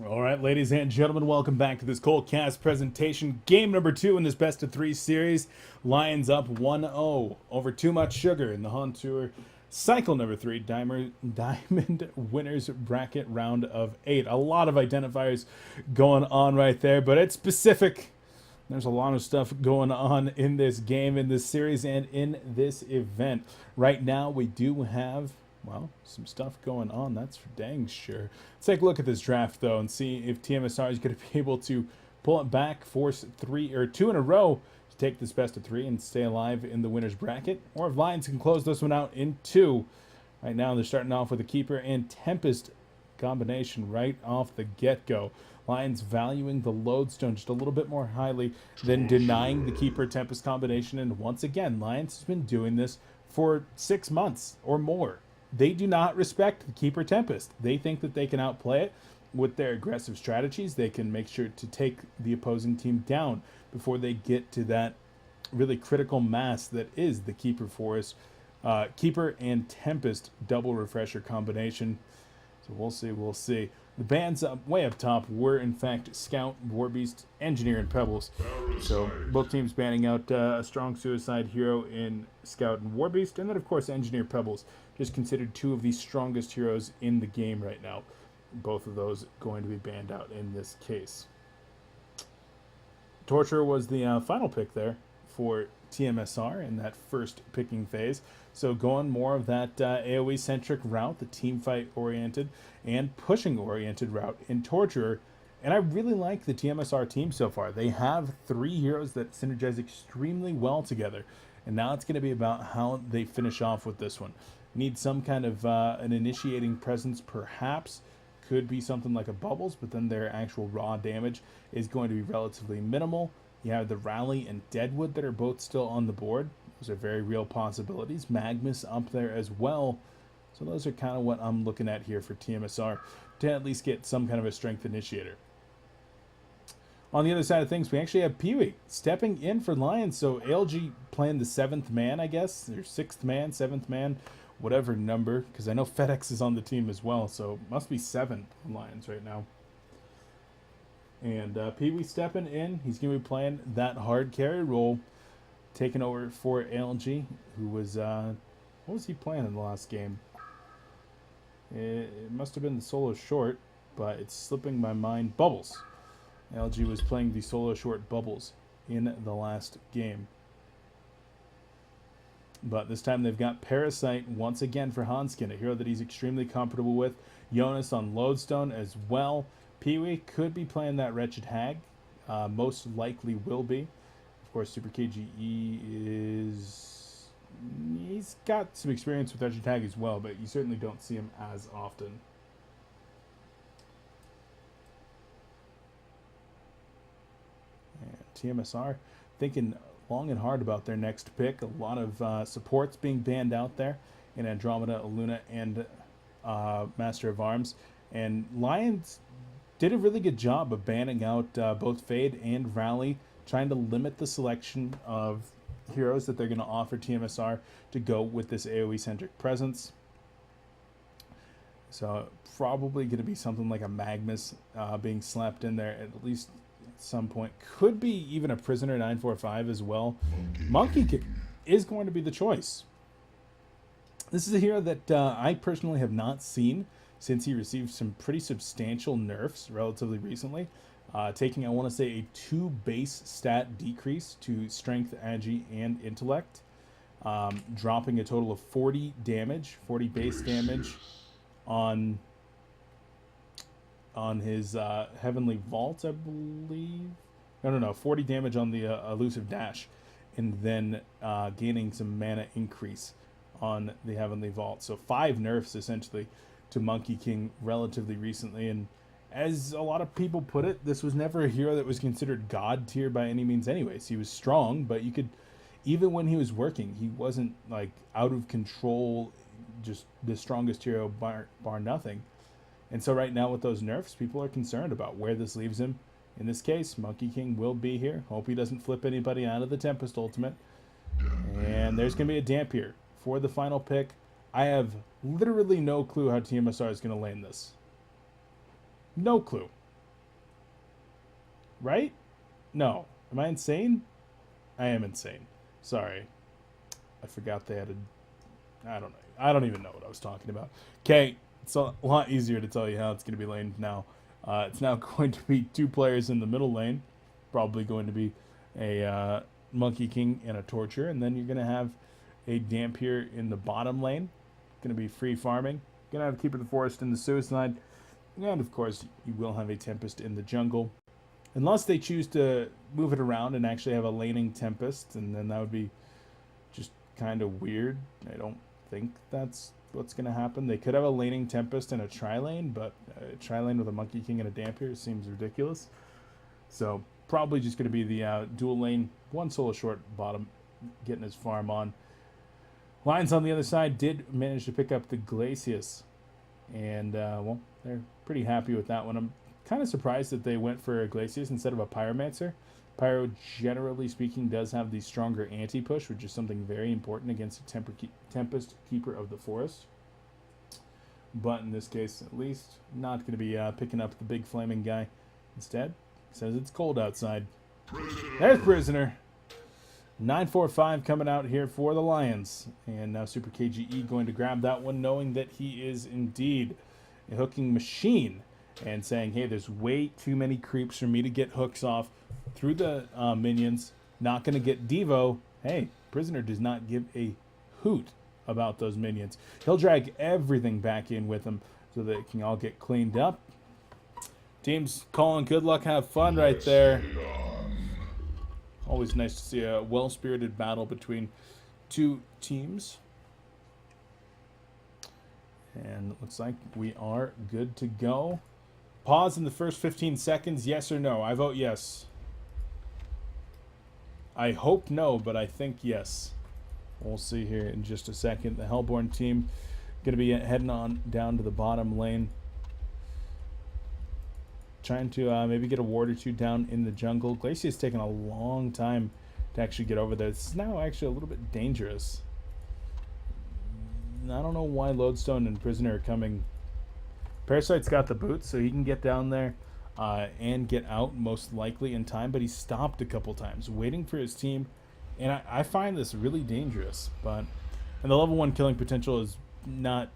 All right, ladies and gentlemen, welcome back to this Cold Cast presentation. Game number 2 in this best of 3 series. Lions up 1-0 over Too Much Sugar in the HoN Tour. Cycle number 3, Diamond Winners Bracket Round of 8. A lot of identifiers going on right there, but it's specific. There's a lot of stuff going on in this game, in this series, and in this event. Right now, we do have, well, some stuff going on. That's for dang sure. Let's take a look at this draft, though, and see if tmsR is going to be able to pull it back, force 2 in a row to take this best of 3 and stay alive in the winner's bracket, or if Lions can close this one out in 2. Right now, they're starting off with a Keeper and Tempest combination right off the get-go. Lions valuing the Lodestone just a little bit more highly than denying the Keeper Tempest combination. And once again, Lions has been doing this for 6 months or more. They do not respect the Keeper Tempest. They think that they can outplay it with their aggressive strategies. They can make sure to take the opposing team down before they get to that really critical mass that is the Keeper and Tempest double refresher combination. So we'll see. The bands way up top were, in fact, Scout, Warbeast, Engineer, and Pebbles. So both teams banning out a strong Suicide hero in Scout and Warbeast, and then, of course, Engineer Pebbles, just considered 2 of the strongest heroes in the game right now. Both of those going to be banned out in this case. Torture was the final pick there for tmsR in that first picking phase. So going more of that AoE-centric route, the teamfight-oriented and pushing-oriented route in Torturer. And I really like the tmsR team so far. They have 3 heroes that synergize extremely well together. And now it's going to be about how they finish off with this one. Need some kind of an initiating presence, perhaps. Could be something like a Bubbles, but then their actual raw damage is going to be relatively minimal. You have the Rally and Deadwood that are both still on the board. Those are very real possibilities. Magmus up there as well. So those are kind of what I'm looking at here for tmsR to at least get some kind of a strength initiator. On the other side of things, we actually have Pee-wee stepping in for Lions. So ALG playing the 7th man, I guess, or 6th man, 7th man, whatever number, because I know FedEx is on the team as well, so it must be 7 on Lions right now. And Pee-wee stepping in. He's going to be playing that hard carry role, taking over for ALG, who was, what was he playing in the last game? It must have been the solo short, but it's slipping my mind. Bubbles. LG was playing the solo short Bubbles in the last game. But this time they've got Parasite once again for Hanskin, a hero that he's extremely comfortable with. Jonas on Lodestone as well. Pee-wee could be playing that Wretched Hag. Most likely will be. Of course, Super KGE is... he's got some experience with Wretched Hag as well, but you certainly don't see him as often. And tmsR thinking long and hard about their next pick. A lot of supports being banned out there in Andromeda, Luna, and Master of Arms. And Lions did a really good job of banning out both Fade and Rally, trying to limit the selection of heroes that they're going to offer tmsR to go with this AoE-centric presence. So probably going to be something like a Magmus being slapped in there at least at some point. Could be even a Prisoner 945 as well. Monkey King is going to be the choice. This is a hero that I personally have not seen since he received some pretty substantial nerfs relatively recently. Taking, I want to say, a 2 base stat decrease to Strength, Agi, and Intellect. Dropping a total of 40 damage, 40 base damage on his Heavenly Vault, I believe. No, 40 damage on the Elusive Dash. And then gaining some mana increase on the Heavenly Vault. So 5 nerfs, essentially, to Monkey King relatively recently. And as a lot of people put it, this was never a hero that was considered god tier by any means anyways. He was strong, but you could, even when he was working, he wasn't like out of control, just the strongest hero bar nothing. And so right now with those nerfs, people are concerned about where this leaves him. In this case, Monkey King will be here. Hope he doesn't flip anybody out of the Tempest Ultimate. And there's going to be a Damp here for the final pick. I have literally no clue how tmsR is going to lane this. No clue. right? No. Am I insane? I am insane. Sorry. I forgot they had a... I don't know. I don't even know what I was talking about. Okay, it's a lot easier to tell you how it's going to be laned now. It's now going to be 2 players in the middle lane. Probably going to be a Monkey King and a Torture. And then you're going to have a Dampier in the bottom lane. Going to be free farming. Going to have Keeper of the Forest in the Suicide. And, of course, you will have a Tempest in the jungle. Unless they choose to move it around and actually have a laning Tempest. And then that would be just kind of weird. I don't think that's what's going to happen. They could have a laning Tempest and a tri-lane, but a tri-lane with a Monkey King and a Dampier seems ridiculous. So probably just going to be the dual lane, 1 solo short bottom, getting his farm on. Lions on the other side did manage to pick up the Glacius, and well, they're pretty happy with that one. I'm kind of surprised that they went for a Glacius instead of a Pyromancer. Pyro, generally speaking, does have the stronger anti-push, which is something very important against a Tempest Keeper of the Forest. But in this case, at least, not going to be picking up the big flaming guy. Instead, says it's cold outside. There's Prisoner. 945 coming out here for the Lions. And now Super KGE going to grab that one, knowing that he is indeed a hooking machine. And saying, hey, there's way too many creeps for me to get hooks off through the minions. Not going to get Devo. Hey, Prisoner does not give a hoot about those minions. He'll drag everything back in with him so that it can all get cleaned up. Teams calling good luck, have fun right there. Always nice to see a well-spirited battle between 2 teams. And it looks like we are good to go. Pause in the first 15 seconds, yes or no? I vote yes. I hope no, but I think yes. We'll see here in just a second. The Hellborn team going to be heading on down to the bottom lane. Trying to maybe get a ward or 2 down in the jungle. Glacier is taking a long time to actually get over there. This is now actually a little bit dangerous. I don't know why Lodestone and Prisoner are coming. Parasite's got the boots, so he can get down there and get out most likely in time, but he stopped a couple times, waiting for his team, and I find this really dangerous. And the level 1 killing potential is not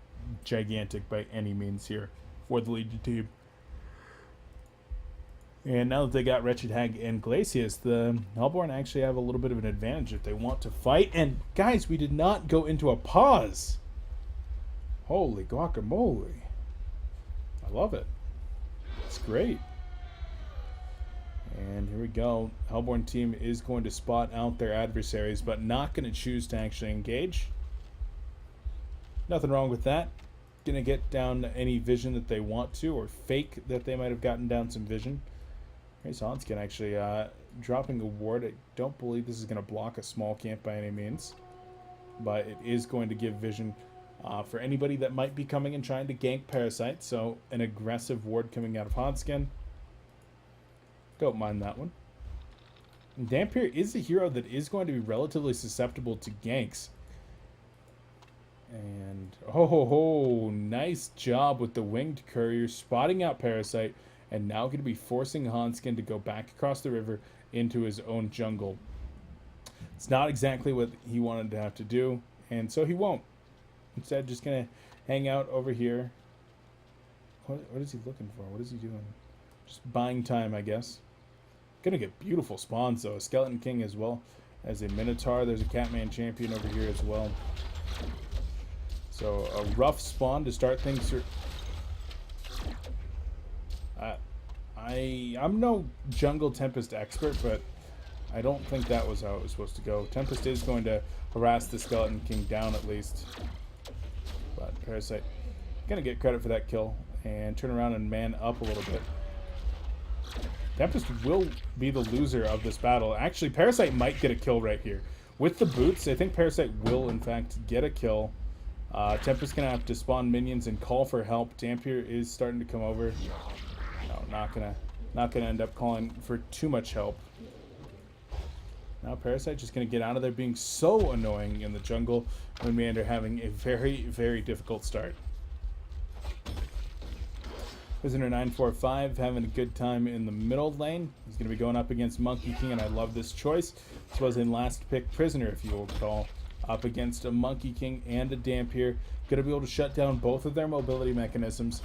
gigantic by any means here for the Legion team. And now that they got Wretched Hag and Glacius, the Hellborn actually have a little bit of an advantage if they want to fight. And guys, we did not go into a pause. Holy guacamole. I love it. It's great. And here we go. Hellborn team is going to spot out their adversaries, but not going to choose to actually engage. Nothing wrong with that. Going to get down any vision that they want to, or fake that they might have gotten down some vision. Here's Hanskin actually dropping a ward. I don't believe this is going to block a small camp by any means, but it is going to give vision for anybody that might be coming and trying to gank Parasite. So an aggressive ward coming out of Hanskin. Don't mind that one. And Dampier is a hero that is going to be relatively susceptible to ganks. And oh, nice job with the Winged Courier spotting out Parasite, and now going to be forcing Hanskin to go back across the river into his own jungle. It's not exactly what he wanted to have to do, and so he won't. Instead, just going to hang out over here. What is he looking for? What is he doing? Just buying time, I guess. Going to get beautiful spawns, though. A Skeleton King as well as a Minotaur. There's a Catman Champion over here as well. So a rough spawn to start things. I'm no jungle Tempest expert, but I don't think that was how it was supposed to go. Tempest is going to harass the Skeleton King down at least. But Parasite going to get credit for that kill and turn around and man up a little bit. Tempest will be the loser of this battle. Actually, Parasite might get a kill right here. With the boots, I think Parasite will, in fact, get a kill. Tempest's going to have to spawn minions and call for help. Dampier is starting to come over. No, not gonna end up calling for too much help. Now Parasite just going to get out of there being so annoying in the jungle when Meander having a very, very difficult start. Prisoner 945 having a good time in the middle lane. He's going to be going up against Monkey King, and I love this choice. This was in last pick Prisoner, if you will recall, up against a Monkey King and a Dampier. Going to be able to shut down both of their mobility mechanisms.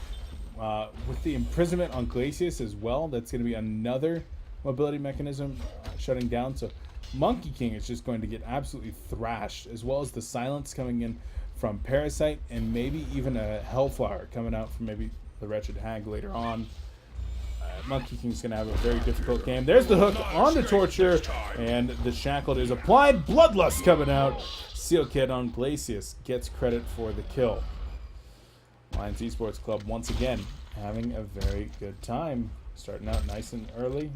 With the imprisonment on Glacius as well, that's going to be another mobility mechanism shutting down. So Monkey King is just going to get absolutely thrashed, as well as the silence coming in from Parasite, and maybe even a Hellflower coming out from maybe the Wretched Hag later on. Monkey King's going to have a very difficult game. There's the hook on the Torture, and the Shackled is applied. Bloodlust coming out. Seal Kid on Glacius gets credit for the kill. Lions eSportsKlubb once again having a very good time. Starting out nice and early.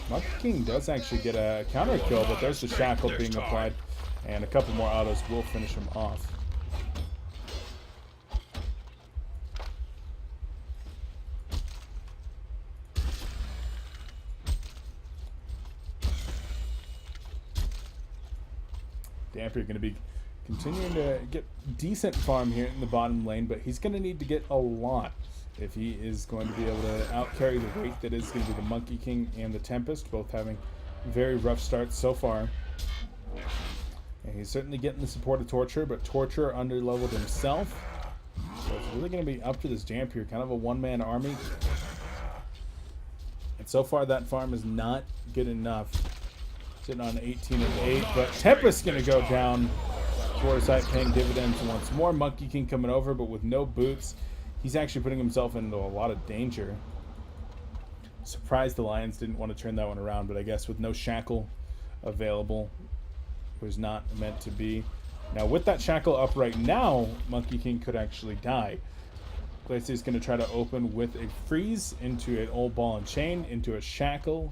Monkey King does actually get a counter kill, but there's the Shackle being applied, and a couple more autos will finish him off. Dampier going to be continuing to get decent farm here in the bottom lane, but he's going to need to get a lot if he is going to be able to outcarry the weight that is going to be the Monkey King and the Tempest, both having very rough starts so far. And he's certainly getting the support of Torture, but Torture under-leveled himself. So it's really going to be up to this Dampier, kind of a one-man army. And so far that farm is not good enough. Sitting on 18 and 8, but Tempest going to go down. Foresight paying dividends once more. Monkey King coming over, but with no boots. He's actually putting himself into a lot of danger. Surprised the Lions didn't want to turn that one around, but I guess with no Shackle available, it was not meant to be. Now with that Shackle up right now, Monkey King could actually die. Glacier is going to try to open with a freeze into an old ball and chain, into a Shackle.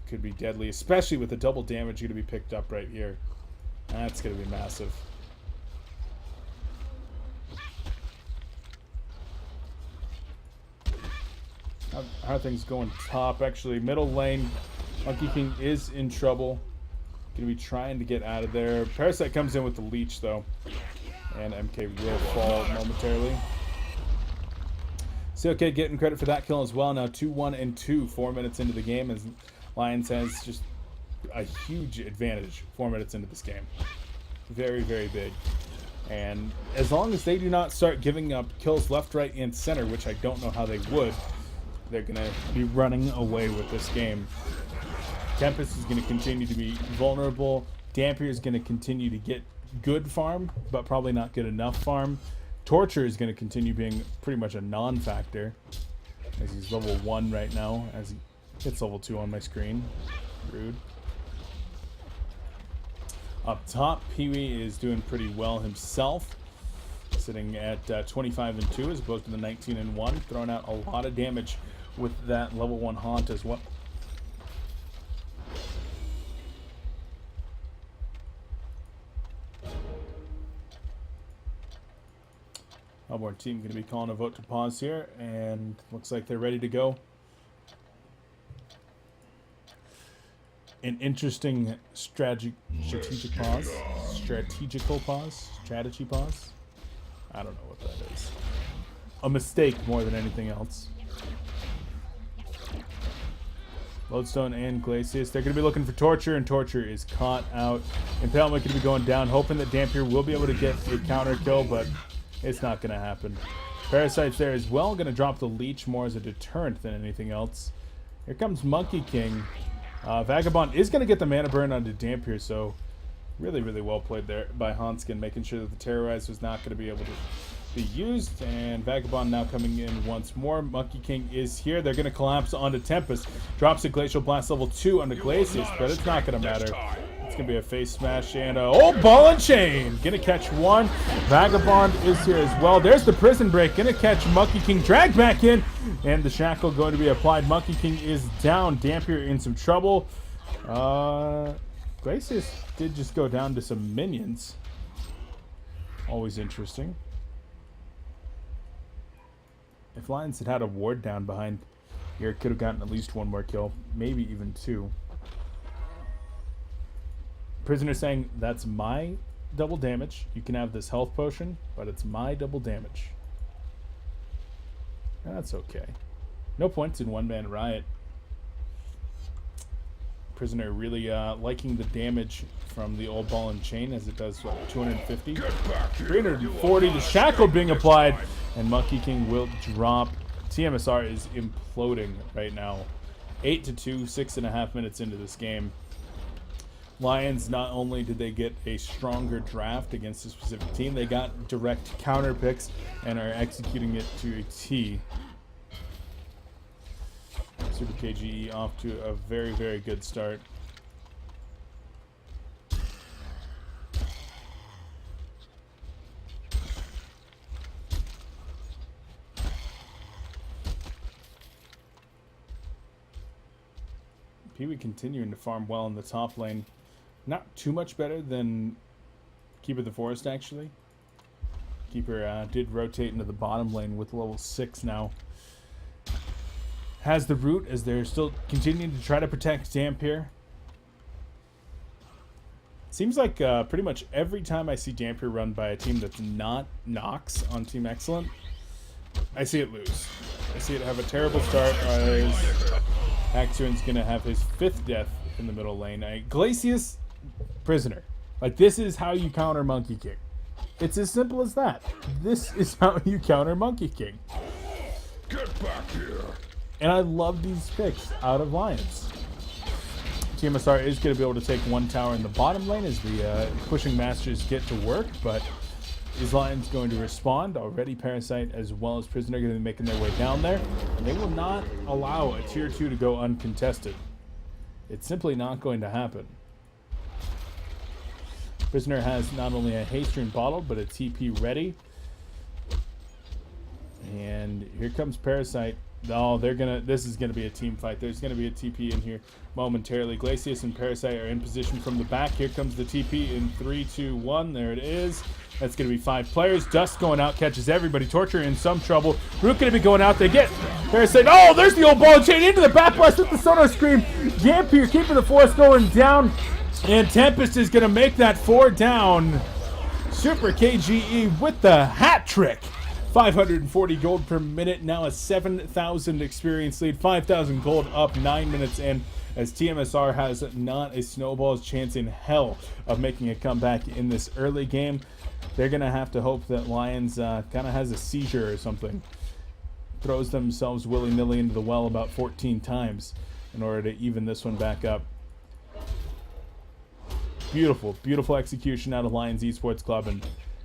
Could be deadly, especially with the double damage going to be picked up right here. That's going to be massive. How are things going top? Actually, middle lane, Monkey King is in trouble. Going to be trying to get out of there. Parasite comes in with the leech, though. And MK will fall momentarily. CLK getting credit for that kill as well. Now 2-1 and 2, 4 minutes into the game, as Lions has just a huge advantage 4 minutes into this game. Very, very big. And as long as they do not start giving up kills left, right, and center, which I don't know how they would, they're going to be running away with this game. Tempest is going to continue to be vulnerable. Dampier is going to continue to get good farm, but probably not good enough farm. Torture is going to continue being pretty much a non-factor, as he's level 1 right now, as he hits level 2 on my screen. Rude. Up top, Pee-wee is doing pretty well himself, sitting at 25 and 2 as opposed to the 19 and 1, throwing out a lot of damage with that level 1 haunt as well. Melbourne team going to be calling a vote to pause here, and looks like they're ready to go. An interesting strategy pause. I don't know what that is. A mistake more than anything else. Lodestone and Glacius, they're going to be looking for Torture, and Torture is caught out. Impalement going to be going down, hoping that Dampier will be able to get a counter kill, but it's not going to happen. Parasite's there as well, going to drop the leech more as a deterrent than anything else. Here comes Monkey King. Vagabond is going to get the mana burn onto Dampier, so really, really well played there by Hanskin, making sure that the Terrorize was not going to be able to be used. And Vagabond now coming in once more. Monkey King is here. They're going to collapse onto Tempest. Drops a Glacial Blast level 2 onto Glacius, but it's not going to matter. It's going to be a face smash and a ball and chain. Going to catch one. Vagabond is here as well. There's the prison break. Going to catch Monkey King. Drag back in. And the shackle going to be applied. Monkey King is down. Dampier in some trouble. Glacius did just go down to some minions. Always interesting. If Lions had had a ward down behind here, could have gotten at least one more kill. Maybe even two. Prisoner saying, that's my double damage. You can have this health potion, but it's my double damage. That's okay. No points in one-man riot. Prisoner really liking the damage from the old ball and chain, as it does, what, 250? 340, the shackle being applied, and Monkey King will drop. tmsR is imploding right now. 8-2, 6.5 minutes into this game. Lions, not only did they get a stronger draft against a specific team, they got direct counter picks and are executing it to a T. Super KGE off to a very, very good start. Pee-wee continuing to farm well in the top lane. Not too much better than Keeper the Forest, actually. Keeper did rotate into the bottom lane with level 6 now. Has the root as they're still continuing to try to protect Dampier. Seems like pretty much every time I see Dampier run by a team that's not Nox on Team Excellent, I see it lose. I see it have a terrible start as Axiron's going to have his 5th death in the middle lane. Glacius, Prisoner. Like, this is how you counter Monkey King. It's as simple as that. This is how you counter Monkey King. Get back here. And I love these picks out of Lions. tmsR is going to be able to take one tower in the bottom lane as the pushing masters get to work, but is Lions going to respond? Already Parasite as well as Prisoner are going to be making their way down there, and they will not allow a tier 2 to go uncontested. It's simply not going to happen. Prisoner has not only a haste rune bottle, but a TP ready. And here comes Parasite. Oh, this is gonna be a team fight. There's gonna be a TP in here momentarily. Glacius and Parasite are in position from the back. Here comes the TP in 3, 2, 1. There it is. That's gonna be 5 players. Dust going out, catches everybody. Torture in some trouble. Root gonna be going out. They get Parasite. Oh, there's the old ball and chain into the back blast with the Sonar Scream. Dampier keeping the force going down. And Tempest is gonna make that 4 down. Super KGE with the hat trick. 540 gold per minute, now a 7,000 experience lead, 5,000 gold up 9 minutes in, as tmsR has not a snowball's chance in hell of making a comeback in this early game. They're going to have to hope that Lions kind of has a seizure or something. Throws themselves willy-nilly into the well about 14 times in order to even this one back up. Beautiful, beautiful execution out of Lions eSportsKlubb, and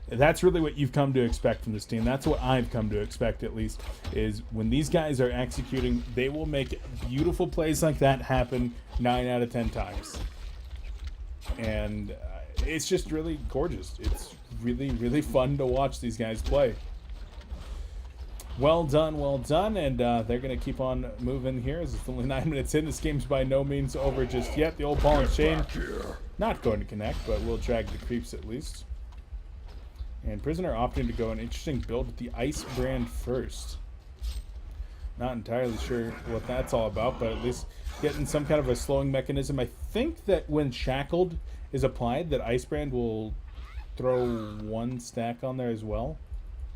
that's really what you've come to expect from this team. That's what I've come to expect, at least, is when these guys are executing, they will make beautiful plays like that happen 9 out of 10 times. And it's just really gorgeous. It's really, really fun to watch these guys play. Well done, and they're going to keep on moving here as it's only 9 minutes in. This game's by no means over just yet. The old ball and chain not going to connect, but we'll drag the creeps at least. And Prisoner opting to go an interesting build with the Ice brand first. Not entirely sure what that's all about, but at least getting some kind of a slowing mechanism. I think that when Shackled is applied, that Ice brand will throw 1 stack on there as well.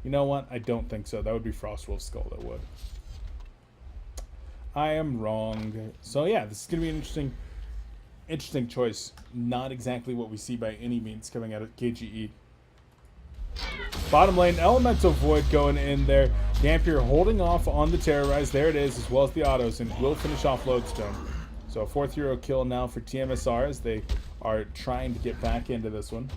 You know what? I don't think so. That would be Frostwolf's Skull that would. I am wrong. So yeah, this is going to be an interesting choice. Not exactly what we see by any means coming out of KGE. Bottom lane, Elemental Void going in there. Dampier holding off on the Terrorize. There it is, as well as the autos, and will finish off Lodestone. So a 4th hero kill now for tmsR as they are trying to get back into this one.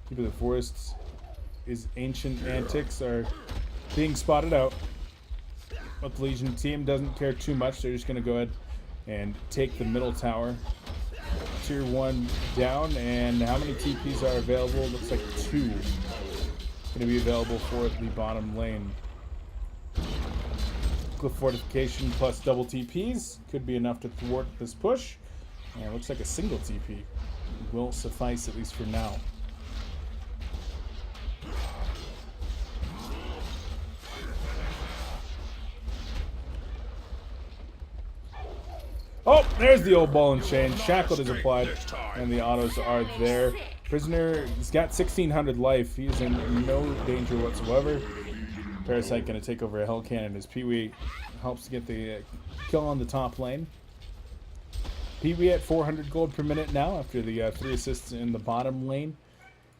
Keeper the Forests, his ancient antics are being spotted out. But the Legion team doesn't care too much. They're just going to go ahead and take the middle tower. Tier 1 down, and how many TPs are available? Looks like 2. Going to be available for the bottom lane. Cliff Fortification plus double TPs could be enough to thwart this push. And it looks like a single TP will suffice, at least for now. Oh, there's the old ball and chain. Shackled is applied, and the autos are there. Prisoner, he's got 1,600 life. He's in no danger whatsoever. Parasite going to take over a Hell Cannon as Pee-wee helps to get the kill on the top lane. Pee-wee at 400 gold per minute now after the 3 assists in the bottom lane.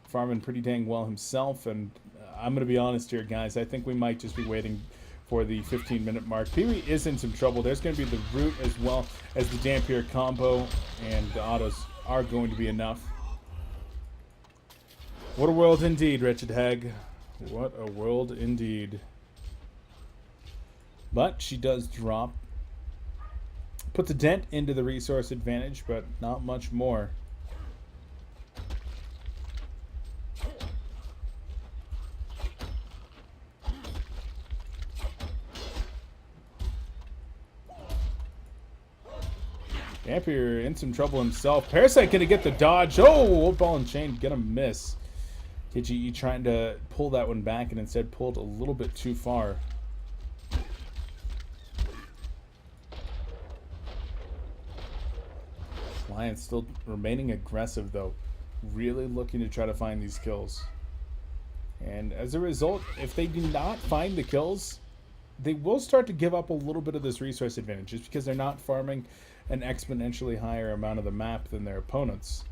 Farming pretty dang well himself, and I'm going to be honest here, guys. I think we might just be waiting for the 15-minute mark. Pee-wee is in some trouble. There's going to be the root as well as the Dampier combo, and the autos are going to be enough. What a world indeed, Wretched Hag. What a world indeed. But she does drop. Puts a dent into the resource advantage, but not much more. Dampier in some trouble himself. Parasite gonna get the dodge. Oh, old ball and chain gonna miss. KGE trying to pull that one back and instead pulled a little bit too far. Lions still remaining aggressive though. Really looking to try to find these kills. And as a result, if they do not find the kills, they will start to give up a little bit of this resource advantage just because they're not farming an exponentially higher amount of the map than their opponents.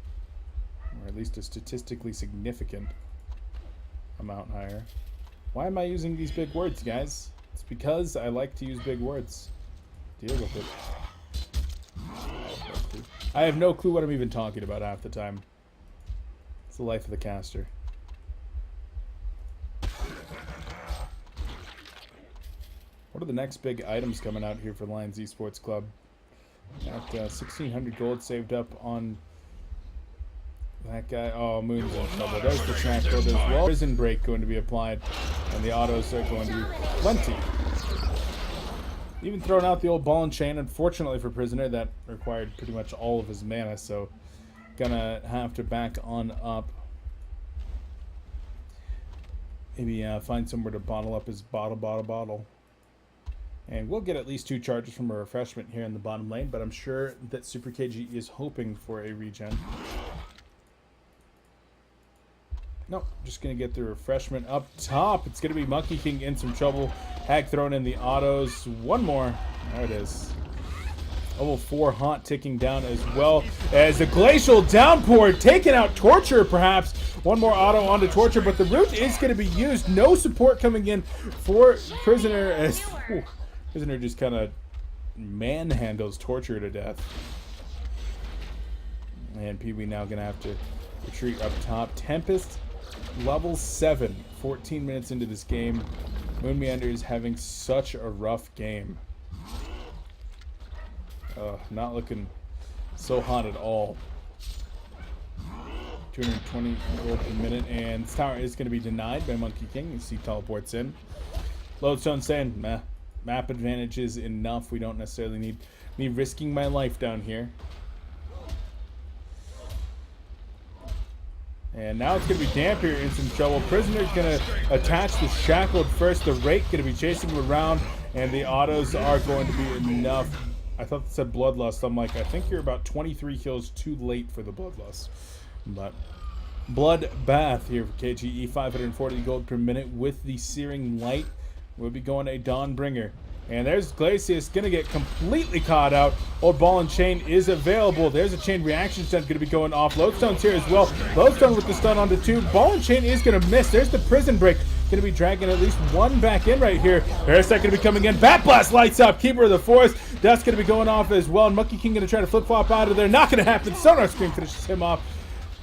Or at least a statistically significant amount higher. Why am I using these big words, guys? It's because I like to use big words. Deal with it. I have no clue what I'm even talking about half the time. It's the life of the caster. What are the next big items coming out here for Lions eSportsKlubb? Got 1,600 gold saved up on that guy. Oh, Moon's in trouble. There's the track code as well. Prison break going to be applied, and the autos are going to be plenty. Even throwing out the old ball and chain. Unfortunately for Prisoner, that required pretty much all of his mana, so gonna have to back on up. Maybe find somewhere to bottle up his bottle. And we'll get at least 2 charges from a refreshment here in the bottom lane, but I'm sure that Super KG is hoping for a regen. Nope, just going to get the refreshment up top. It's going to be Monkey King in some trouble. Hag throwing in the autos. One more. There it is. Level 4 Haunt ticking down as well as the Glacial Downpour taking out Torture perhaps. One more auto onto Torture, but the root is going to be used. No support coming in for Prisoner as Prisoner just kind of manhandles Torture to death. And Pee-wee now going to have to retreat up top. Tempest, level 7. 14 minutes into this game. Moon Meander is having such a rough game. Not looking so hot at all. 220 gold per minute, and this tower is going to be denied by Monkey King. You see teleports in. Lodestone saying, meh, map advantage is enough. We don't necessarily need me risking my life down here. And now it's going to be Dampier in some trouble. Prisoner's going to attach the Shackled first. The Ro8 going to be chasing him around, and the autos are going to be enough. I thought it said Bloodlust. I'm like, I think you're about 23 kills too late for the Bloodlust. But Bloodbath here for KGE. 540 gold per minute with the Searing Light. We'll be going a Dawnbringer. And there's Glacius going to get completely caught out. Old ball and chain is available. There's a chain reaction stun going to be going off. Lodestone's here as well. Lodestone with the stun onto 2. Ball and chain is going to miss. There's the prison break. Going to be dragging at least one back in right here. Parasite going to be coming in. Bat Blast lights up. Keeper of the Forest. That's going to be going off as well. And Monkey King going to try to flip-flop out of there. Not going to happen. Sonar Scream finishes him off.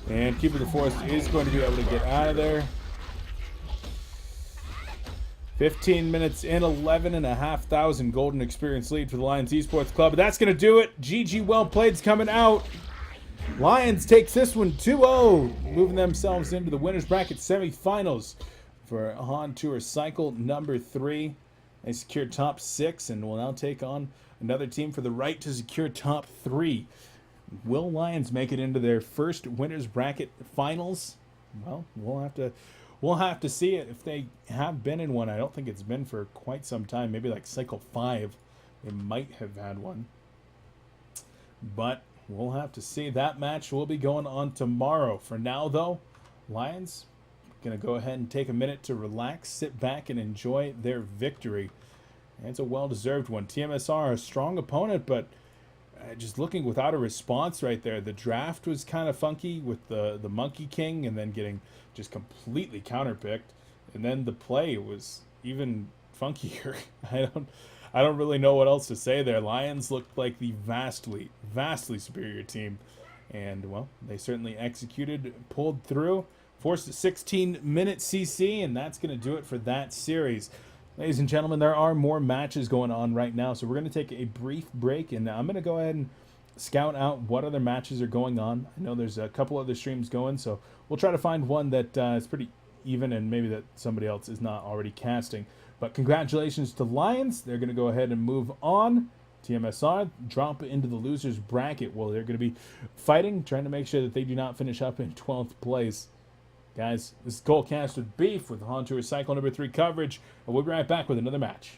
And Keeper of the Forest is going to be able to get out of there. 15 minutes in, 11,500 golden experience lead for the Lions eSportsKlubb. That's going to do it. GG well played's coming out. Lions takes this one 2-0, moving themselves into the winners bracket semifinals for HoN Tour cycle number 3. They secure top 6 and will now take on another team for the right to secure top 3. Will Lions make it into their first winners bracket finals? Well, we'll have to see it if they have been in one. I don't think it's been for quite some time. Maybe like cycle 5, they might have had one. but we'll have to see. That match will be going on tomorrow. For now, though, Lions going to go ahead and take a minute to relax, sit back, and enjoy their victory. And it's a well-deserved one. tmsR, a strong opponent, but just looking without a response right there. The draft was kind of funky with the Monkey King and then getting just completely counterpicked. And then the play was even funkier. I don't really know what else to say there. Lions looked like the vastly superior team. And, well, they certainly executed, pulled through, forced a 16-minute CC, and that's going to do it for that series. Ladies and gentlemen, there are more matches going on right now, so we're going to take a brief break, and I'm going to go ahead and scout out what other matches are going on. I know there's a couple other streams going, so we'll try to find one that is pretty even and maybe that somebody else is not already casting. But congratulations to Lions. They're going to go ahead and move on. tmsR drop into the losers bracket. Well, they're going to be fighting, trying to make sure that they do not finish up in 12th place. Guys, this is Cast with Beef with HoN Tour Cycle number 3 coverage, and we'll be right back with another match.